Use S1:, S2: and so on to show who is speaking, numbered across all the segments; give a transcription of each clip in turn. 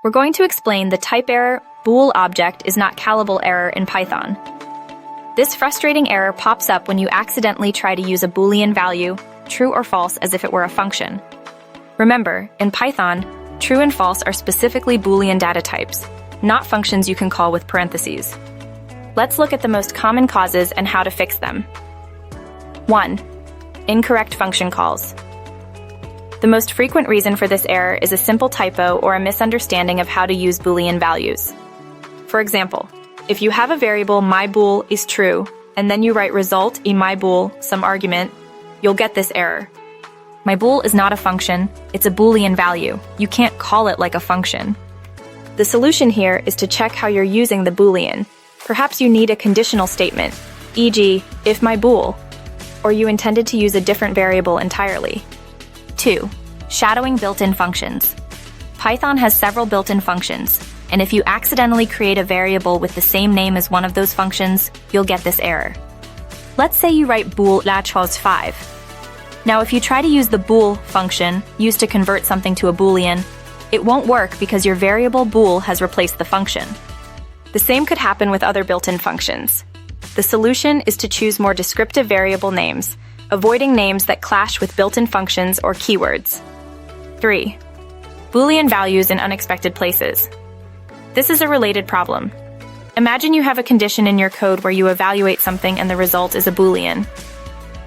S1: We're going to explain the type error bool object is not callable error in Python. This frustrating error pops up when you accidentally try to use a Boolean value, true or false, as if it were a function. Remember, in Python, true and false are specifically Boolean data types, not functions you can call with parentheses. Let's look at the most common causes and how to fix them. 1. Incorrect function calls. The most frequent reason for this error is a simple typo or a misunderstanding of how to use Boolean values. For example, if you have a variable myBool is true, and then you write result myBool, some argument, you'll get this error. MyBool is not a function, it's a Boolean value. You can't call it like a function. The solution here is to check how you're using the Boolean. Perhaps you need a conditional statement, e.g., if myBool, or you intended to use a different variable entirely. 2. Shadowing built-in functions. Python has several built-in functions, and if you accidentally create a variable with the same name as one of those functions, you'll get this error. Let's say you write bool latchos 5. Now, if you try to use the bool function used to convert something to a Boolean, it won't work because your variable bool has replaced the function. The same could happen with other built-in functions. The solution is to choose more descriptive variable names, avoiding names that clash with built-in functions or keywords. 3. Boolean values in unexpected places. This is a related problem. Imagine you have a condition in your code where you evaluate something and the result is a Boolean.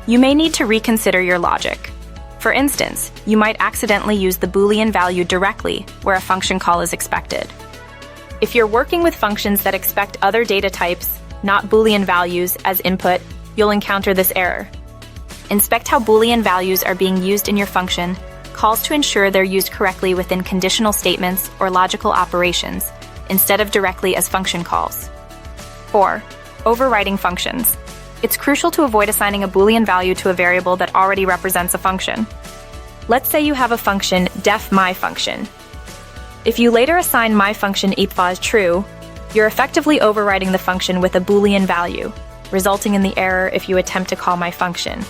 S1: You may need to reconsider your logic. For instance, you might accidentally use the Boolean value directly where a function call is expected. If you're working with functions that expect other data types, not Boolean values, as input, you'll encounter this error. Inspect how Boolean values are being used in your function, calls to ensure they're used correctly within conditional statements or logical operations, instead of directly as function calls. 4. Overriding functions. It's crucial to avoid assigning a Boolean value to a variable that already represents a function. Let's say you have a function def myFunction. If you later assign myFunction equals true, you're effectively overriding the function with a Boolean value, resulting in the error if you attempt to call myFunction.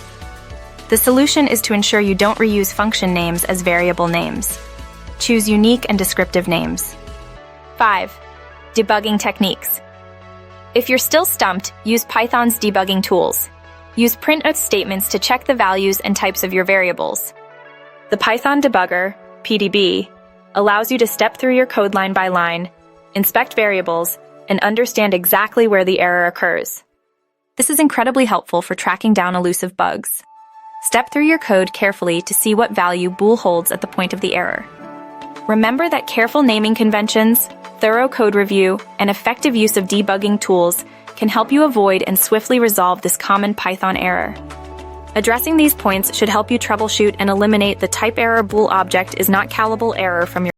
S1: The solution is to ensure you don't reuse function names as variable names. Choose unique and descriptive names. 5. Debugging techniques. If you're still stumped, use Python's debugging tools. Use printf statements to check the values and types of your variables. The Python debugger, PDB, allows you to step through your code line by line, inspect variables, and understand exactly where the error occurs. This is incredibly helpful for tracking down elusive bugs. Step through your code carefully to see what value bool holds at the point of the error. Remember that careful naming conventions, thorough code review, and effective use of debugging tools can help you avoid and swiftly resolve this common Python error. Addressing these points should help you troubleshoot and eliminate the type error bool object is not callable error from your